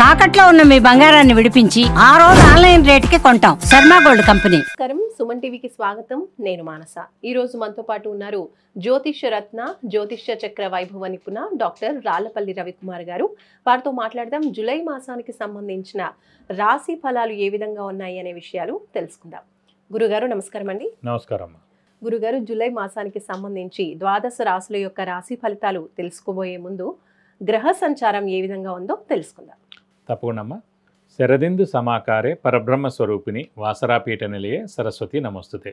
తాకట్లో ఉన్న మీ బంగారాన్ని విడిపించి ఆ రోజు ఆన్లైన్ రేటుకి కొంటాం. Sharma gold company. నమస్కారం, సుమన్ టీవీకి స్వాగతం. నేను మానస. ఈ రోజు మనతో పాటు ఉన్నారు జ్యోతిష్య రత్న, జ్యోతిష్య చక్ర వైభవ నిపుణ డాక్టర్ రాళ్లపల్లి రవికుమార్ గారు. వారితో మాట్లాడదాం. జూలై మాసానికి సంబంధించిన రాశి ఫలాలు ఏ విధంగా ఉన్నాయి అనే విషయాలు తెలుసుకుందాం. గురుగారు నమస్కారం అండి. నమస్కారం. గురుగారు, జూలై మాసానికి సంబంధించి ద్వాదశ రాశుల యొక్క రాశి ఫలితాలు తెలుసుకోబోయే ముందు గ్రహ సంచారం ఏ విధంగా ఉందో తెలుసుకుందాం. తప్పకుండా అమ్మా. శరదిందు సమాకారే పరబ్రహ్మ స్వరూపిణి వాసరాపీఠ నిలయే సరస్వతి నమస్తుతే.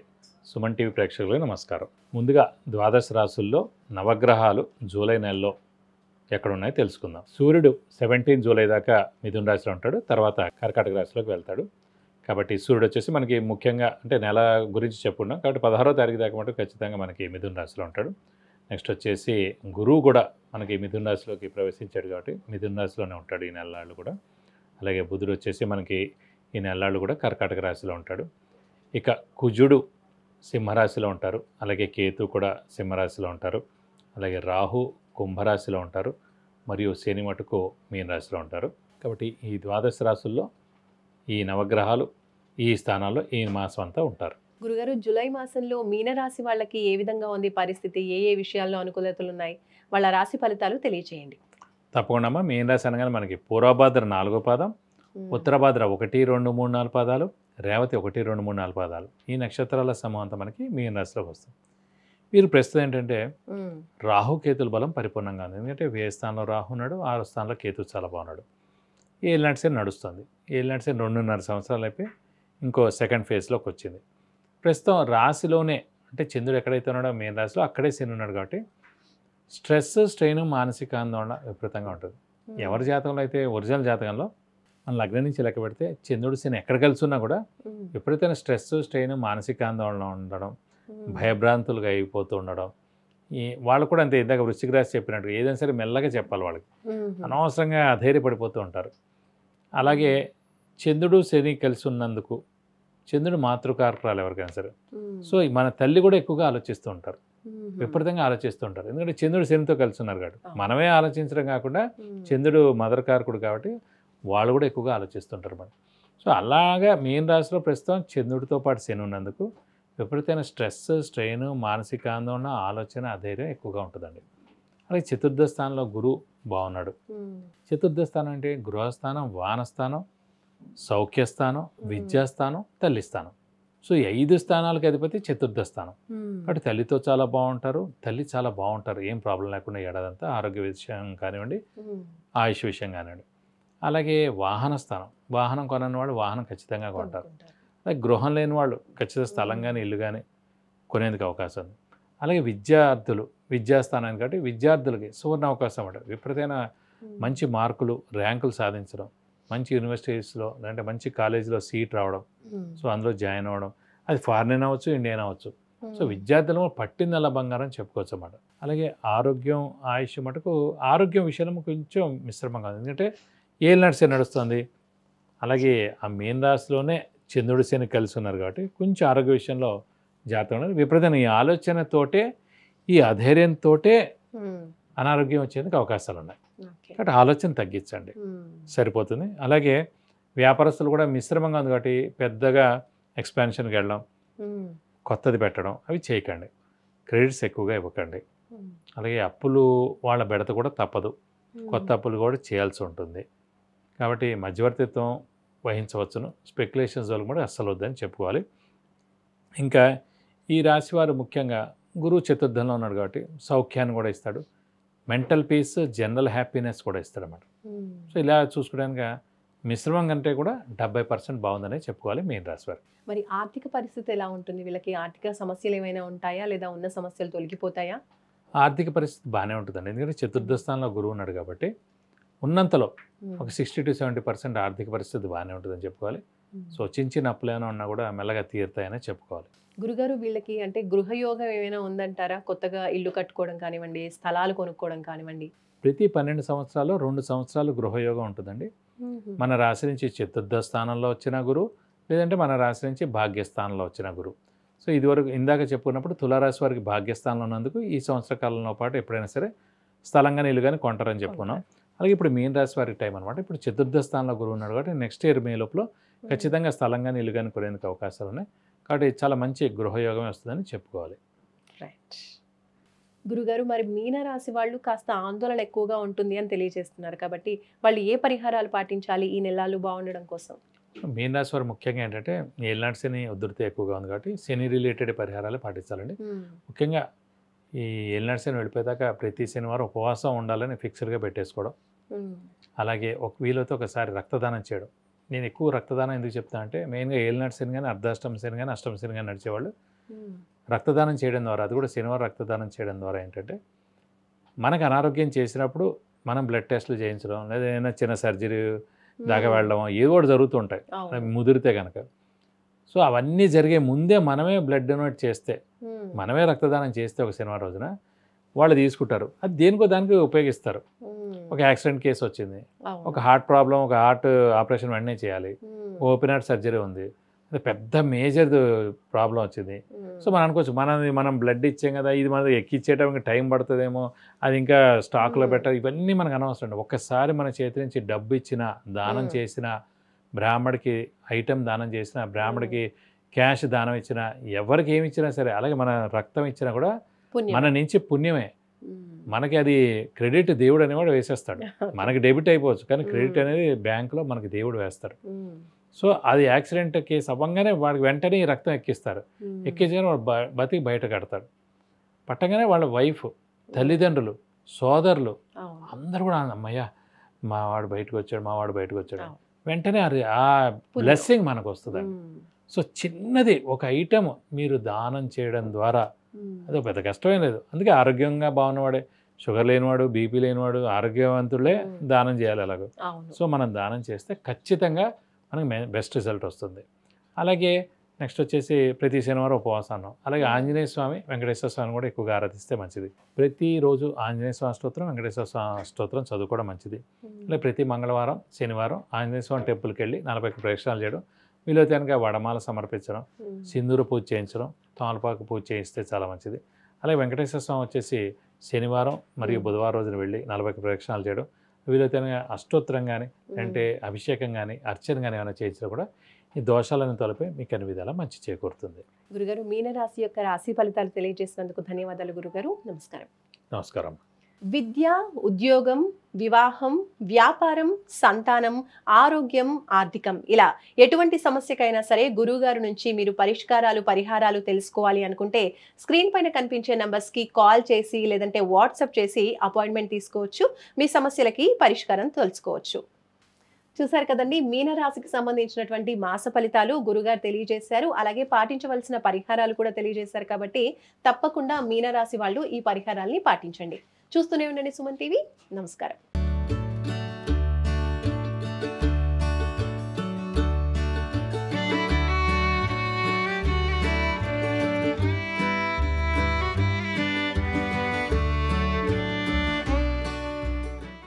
సుమన్ టీవీ ప్రేక్షకులకు నమస్కారం. ముందుగా ద్వాదశ రాశుల్లో నవగ్రహాలు జూలై నెలలో ఎక్కడున్నాయో తెలుసుకుందాం. సూర్యుడు 17 జూలై దాకా మిథున రాశిలో ఉంటాడు, తర్వాత కర్కాటక రాశిలోకి వెళ్తాడు. కాబట్టి సూర్యుడు వచ్చేసి మనకి ముఖ్యంగా అంటే నెల గురించి చెప్పుకున్నాం కాబట్టి 16వ తారీఖు దాకా మటు ఖచ్చితంగా మనకి మిథున రాశిలో ఉంటాడు. నెక్స్ట్ వచ్చేసి గురువు కూడా మనకి మిథున రాశిలోకి ప్రవేశించాడు కాబట్టి మిథున రాశిలోనే ఉంటాడు ఈ నెలలాళ్ళు కూడా. అలాగే బుధుడు వచ్చేసి మనకి ఈ నెలలాళ్ళు కూడా కర్కాటక రాశిలో ఉంటాడు. ఇక కుజుడు సింహరాశిలో ఉంటారు, అలాగే కేతు కూడా సింహరాశిలో ఉంటారు, అలాగే రాహు కుంభరాశిలో ఉంటారు, మరియు శని మటుకు మీన రాశిలో ఉంటారు. కాబట్టి ఈ ద్వాదశ రాశుల్లో ఈ నవగ్రహాలు ఈ స్థానాల్లో ఈ మాసం అంతా ఉంటారు. గురుగారు, జూలై మాసంలో మీనరాశి వాళ్ళకి ఏ విధంగా ఉంది పరిస్థితి? ఏ విషయాల్లో అనుకూలతలు ఉన్నాయి? వాళ్ళ రాశి ఫలితాలు తెలియచేయండి. తప్పకుండా అమ్మా. మీన రాశి అనగానే మనకి పూర్వభాద్ర 4వ పాదం, ఉత్తరభాద్ర 1, 2, 3, 4 పాదాలు, రేవతి 1, 2, 3, 4 పాదాలు. ఈ నక్షత్రాల సమూహం అంతా మనకి మీన రాశిలోకి వస్తుంది. వీరు ప్రస్తుతం ఏంటంటే రాహుకేతుల బలం పరిపూర్ణంగా ఉంది. ఎందుకంటే వ్యయ స్థానంలో రాహు ఉన్నాడు, 6వ స్థానంలో కేతు చాలా బాగున్నాడు. ఏలినాటి శని నడుస్తుంది. ఏలినాటి శని 2.5 సంవత్సరాలు అయిపోయి ఇంకో సెకండ్ ఫేజ్లోకి వచ్చింది. ప్రస్తుతం రాశిలోనే అంటే చంద్రుడు ఎక్కడైతే ఉన్నాడో మీన రాశిలో అక్కడే శని ఉన్నాడు కాబట్టి స్ట్రెస్, స్ట్రెయిన్, మానసిక ఆందోళన విపరీతంగా ఉంటుంది. ఎవరి జాతకంలో అయితే ఒరిజినల్ జాతకంలో మన లగ్నం నుంచి లెక్క పెడితే చంద్రుడు శని ఎక్కడ కలిసి ఉన్నా కూడా విపరీతమైన స్ట్రెస్, స్ట్రెయిన్, మానసిక ఆందోళన ఉండడం, భయభ్రాంతులుగా అయిపోతూ ఉండడం. వాళ్ళు కూడా అంతే. ఇందాక వృశ్చిక రాశి చెప్పినట్టు ఏదైనా సరే మెల్లగా చెప్పాలి వాళ్ళకి. అనవసరంగా అధైర్యపడిపోతూ ఉంటారు. అలాగే చంద్రుడు శని కలిసి ఉన్నందుకు చంద్రుడు మాతృకారకురాలు ఎవరికైనా సరే. సో మన తల్లి కూడా ఎక్కువగా ఆలోచిస్తూ ఉంటారు, విపరీతంగా ఆలోచిస్తూ ఉంటారు. ఎందుకంటే చంద్రుడు శనితో కలిసి ఉన్నారు కాబట్టి మనమే ఆలోచించడం కాకుండా చంద్రుడు మదర్ కారకుడు కాబట్టి వాళ్ళు కూడా ఎక్కువగా ఆలోచిస్తుంటారు మనం. సో అలాగా మీన రాశిలో ప్రస్తుతం చంద్రుడితో పాటు శని ఉన్నందుకు విపరీతమైన స్ట్రెస్, స్ట్రెయిన్, మానసిక ఆందోళన, ఆలోచన, అధైర్యం ఎక్కువగా ఉంటుందండి. అలాగే చతుర్థ స్థానంలో గురువు బాగున్నాడు. చతుర్థ స్థానం అంటే గృహస్థానం, వానస్థానం, సౌఖ్యస్థానం, విద్యాస్థానం, తల్లి స్థానం. సో ఈ 5 స్థానాలకు అధిపతి చతుర్థ స్థానం. కాబట్టి తల్లితో చాలా బాగుంటారు, తల్లి చాలా బాగుంటారు, ఏం ప్రాబ్లం లేకుండా ఏడాదంతా. ఆరోగ్య విషయం కానివ్వండి, ఆయుష్ విషయం కానివ్వండి. అలాగే వాహన స్థానం, వాహనం కొనని వాళ్ళు వాహనం ఖచ్చితంగా కొంటారు. అలాగే గృహం లేని వాళ్ళు ఖచ్చితంగా స్థలం కానీ ఇల్లు కానీ కొనేందుకు అవకాశం ఉంది. అలాగే విద్యార్థులు విద్యాస్థానాన్ని కాబట్టి విద్యార్థులకి సువర్ణ అవకాశం ఉంటుంది. విపరీతమైన మంచి మార్కులు, ర్యాంకులు సాధించడం, మంచి యూనివర్సిటీస్లో అంటే మంచి కాలేజీలో సీట్ రావడం, సో అందులో జాయిన్ అవ్వడం, అది ఫారిన్ అవ్వచ్చు, ఇండియన్ అవ్వచ్చు. సో విద్యార్థులు పట్టిందల్లా బంగారం చెప్పుకోవచ్చు అన్నమాట. అలాగే ఆరోగ్యం, ఆయుష్ మటుకు ఆరోగ్యం విషయంలో కొంచెం మిశ్రమంగా ఉంది. ఎందుకంటే ఏలినాటి శని నడుస్తుంది, అలాగే ఆ మీన రాశిలోనే చంద్రుడి శని కలిసి ఉన్నారు కాబట్టి కొంచెం ఆరోగ్య విషయంలో జాగ్రత్తగా ఉన్నారు. విపరీతమైన ఈ ఆలోచనతోటే, ఈ అధైర్యంతోటే అనారోగ్యం వచ్చేందుకు అవకాశాలు ఉన్నాయి. కాబట్టి ఆలోచన తగ్గించండి, సరిపోతుంది. అలాగే వ్యాపారస్తులు కూడా మిశ్రమంగా ఉంది కాబట్టి పెద్దగా ఎక్స్పాన్షన్కి వెళ్ళడం, కొత్తది పెట్టడం అవి చేయకండి. క్రెడిట్స్ ఎక్కువగా ఇవ్వకండి. అలాగే అప్పులు వాళ్ళ బెడత కూడా తప్పదు, కొత్త అప్పులు కూడా చేయాల్సి ఉంటుంది. కాబట్టి మధ్యవర్తిత్వం వహించవచ్చును. స్పెక్యులేషన్స్ వల్ల కూడా అస్సలు వద్దని చెప్పుకోవాలి. ఇంకా ఈ రాశి వారు ముఖ్యంగా గురువు చతుర్థంలో ఉన్నాడు కాబట్టి సౌఖ్యాన్ని కూడా ఇస్తాడు, మెంటల్ పీస్, జనరల్ హ్యాపీనెస్ కూడా ఇస్తాడు అన్నమాట. సో ఇలా చూసుకోవడానికి మిశ్రమం కంటే కూడా 70% బాగుందనే చెప్పుకోవాలి మీన రాశి వారు. మరి ఆర్థిక పరిస్థితి ఎలా ఉంటుంది? వీళ్ళకి ఆర్థిక సమస్యలు ఏమైనా ఉంటాయా, లేదా ఉన్న సమస్యలు తొలగిపోతాయా? ఆర్థిక పరిస్థితి బాగానే ఉంటుందండి. ఎందుకంటే చతుర్థ స్థానంలో గురువు ఉన్నాడు కాబట్టి ఉన్నంతలో ఒక 60 to 70% ఆర్థిక పరిస్థితి బాగానే ఉంటుందని చెప్పుకోవాలి. సో చిన్న అప్పులు ఏమైనా ఉన్నా కూడా మెల్లగా తీరుతాయని చెప్పుకోవాలి. గురుగారు, వీళ్ళకి అంటే గృహయోగం ఏమైనా ఉందంటారా? కొత్తగా ఇల్లు కట్టుకోవడం కానివ్వండి, స్థలాలు కొనుక్కోవడం కానివ్వండి. ప్రతి 12 సంవత్సరాలు 2 సంవత్సరాలు గృహయోగం ఉంటుందండి. మన రాశి నుంచి చతుర్థ స్థానంలో వచ్చిన గురువు, లేదంటే మన రాశి నుంచి భాగ్యస్థానంలో వచ్చిన గురువు. సో ఇదివరకు ఇందాక చెప్పుకున్నప్పుడు తులారాశి వారికి భాగ్యస్థానంలో ఉన్నందుకు ఈ సంవత్సర కాలంలో పాటు ఎప్పుడైనా సరే స్థలంగా ఇల్లు కానీ కొంటారని చెప్పుకున్నాం. అలాగే ఇప్పుడు మీన రాశి వారి టైం అనమాట. ఇప్పుడు చతుర్థ స్థానంలో గురువు ఉన్నాడు కాబట్టి నెక్స్ట్ ఇయర్ మే లోపల ఖచ్చితంగా స్థలం కానీ ఇల్లు కానీ కొనేందుకు అవకాశాలు ఉన్నాయి. కాబట్టి చాలా మంచి గృహయోగమే వస్తుందని చెప్పుకోవాలి. రైట్ గురుగారు, మరి మీన రాశి వాళ్ళు కాస్త ఆందోళన ఎక్కువగా ఉంటుంది అని తెలియజేస్తున్నారు కాబట్టి వాళ్ళు ఏ పరిహారాలు పాటించాలి ఈ నెలలు బాగుండడం కోసం? మీన రాశి వారు ముఖ్యంగా ఏంటంటే ఏలినాటి శని ఉధృతి ఎక్కువగా ఉంది కాబట్టి శని రిలేటెడ్ పరిహారాలు పాటించాలండి. ముఖ్యంగా ఈ ఏలినాటి శని వెళ్ళిపోయాక ప్రతి శనివారం ఉపవాసం ఉండాలని ఫిక్స్డ్గా పెట్టేసుకోవడం. అలాగే వీలైతే ఒకసారి రక్తదానం చేయడం. నేను ఎక్కువ రక్తదానం ఎందుకు చెప్తాను అంటే మెయిన్గా ఏలినాటి శని కానీ అర్ధాష్టమ శని కానీ అష్టమ శని కానీ నడిచేవాళ్ళు రక్తదానం చేయడం ద్వారా, అది కూడా శనివారం రక్తదానం చేయడం ద్వారా ఏంటంటే మనకు అనారోగ్యం చేసినప్పుడు మనం బ్లడ్ టెస్ట్లు చేయించడం లేదా ఏదైనా చిన్న సర్జరీ దాకా వెళ్ళడం ఏదో ఒకటి జరుగుతుంటాయి ముదిరితే కనుక. సో అవన్నీ జరిగే ముందే మనమే బ్లడ్ డొనేట్ చేస్తే, మనమే రక్తదానం చేస్తే ఒక శనివారం రోజున వాళ్ళు తీసుకుంటారు. అది దేనికో దానికి ఉపయోగిస్తారు. ఒక యాక్సిడెంట్ కేసు వచ్చింది, ఒక హార్ట్ ప్రాబ్లం, ఒక హార్ట్ ఆపరేషన్ వెంటనే చేయాలి, ఓపెన్ హార్ట్ సర్జరీ ఉంది, పెద్ద మేజర్ ప్రాబ్లం వచ్చింది. సో మనం అనుకోవచ్చు మనం బ్లడ్ ఇచ్చాం కదా, ఇది మన ఎక్కిచ్చేయడానికి టైం పడుతుందేమో, అది ఇంకా స్టాక్లో పెట్టాలి, ఇవన్నీ మనకు అనవసరం. ఒక్కసారి మన చేతి నుంచి డబ్బు ఇచ్చినా, దానం చేసిన, బ్రాహ్మడికి ఐటెం దానం చేసిన, బ్రాహ్మడికి క్యాష్ దానం ఇచ్చినా, ఎవరికి ఏమి ఇచ్చినా సరే, అలాగే మన రక్తం ఇచ్చినా కూడా మన నుంచి పుణ్యమే. మనకి అది క్రెడిట్ దేవుడు అనేవాడు వేసేస్తాడు. మనకి డెబిట్ అయిపోవచ్చు కానీ క్రెడిట్ అనేది బ్యాంకులో మనకి దేవుడు వేస్తాడు. సో అది యాక్సిడెంట్ కేసు అవ్వగానే వాడికి వెంటనే ఈ రక్తం ఎక్కిస్తారు. ఎక్కించగానే వాడు బతికి బయట కడతాడు. పట్టగానే వాళ్ళ వైఫ్, తల్లిదండ్రులు, సోదరులు అందరూ కూడా అమ్మయ్య మావాడు బయటకు వచ్చాడు వెంటనే ఆ బ్లెస్సింగ్ మనకు వస్తుందండి. సో చిన్నది ఒక ఐటమ్ మీరు దానం చేయడం ద్వారా అది పెద్ద కష్టమేం లేదు. అందుకే ఆరోగ్యంగా బాగున్నవాడే, షుగర్ లేనివాడు, బీపీ లేనివాడు, ఆరోగ్యవంతులే దానం చేయాలి అలాగ. సో మనం దానం చేస్తే ఖచ్చితంగా మనకి బెస్ట్ రిజల్ట్ వస్తుంది. అలాగే నెక్స్ట్ వచ్చేసి ప్రతి శనివారం ఉపవాసాన్ని, అలాగే ఆంజనేయ స్వామి, వెంకటేశ్వర స్వామిని కూడా ఎక్కువగా ఆరాధిస్తే మంచిది. ప్రతిరోజు ఆంజనేయ స్వామి స్తోత్రం, వెంకటేశ్వర స్వామి స్తోత్రం చదువుకోవడం మంచిది. అలాగే ప్రతి మంగళవారం, శనివారం ఆంజనేయ స్వామి టెంపుల్కి వెళ్ళి 40 ప్రదక్షిణాలు చేయడం, వీలైతే కనుక వడమాల సమర్పించడం, సింధూర పూజ చేయించడం, తమలపాకు పూజ చేయిస్తే చాలా మంచిది. అలాగే వెంకటేశ్వర స్వామి వచ్చేసి శనివారం మరియు బుధవారం రోజున వెళ్ళి 40 ప్రదక్షిణాలు చేయడం, వీలైతే అష్టోత్తరం కానీ అంటే అభిషేకం కానీ అర్చన కానీ ఏమైనా చేయించినా కూడా ఈ దోషాలను తొలపి మీకు అన్ని విధాలా మంచి చేకూరుతుంది. గురుగారు, మీనరాశి యొక్క రాశి ఫలితాలు తెలియజేసినందుకు ధన్యవాదాలు గురుగారు. నమస్కారం. నమస్కారం. విద్య, ఉద్యోగం, వివాహం, వ్యాపారం, సంతానం, ఆరోగ్యం, ఆర్థికం ఇలా ఎటువంటి సమస్యకైనా సరే గురువుగారు నుంచి మీరు పరిహారాలు తెలుసుకోవాలి అనుకుంటే స్క్రీన్ పైన కనిపించే నంబర్స్కి కాల్ చేసి లేదంటే వాట్సాప్ చేసి అపాయింట్మెంట్ తీసుకోవచ్చు. మీ సమస్యలకి పరిష్కారం తెలుసుకోవచ్చు. చూసారు కదండి, మీనరాశికి సంబంధించినటువంటి మాస ఫలితాలు గురుగారు తెలియజేశారు. అలాగే పాటించవలసిన పరిహారాలు కూడా తెలియజేశారు. కాబట్టి తప్పకుండా మీనరాశి వాళ్ళు ఈ పరిహారాల్ని పాటించండి. చూస్తూనే ఉండండి సుమన్ టీవీ. నమస్కారం.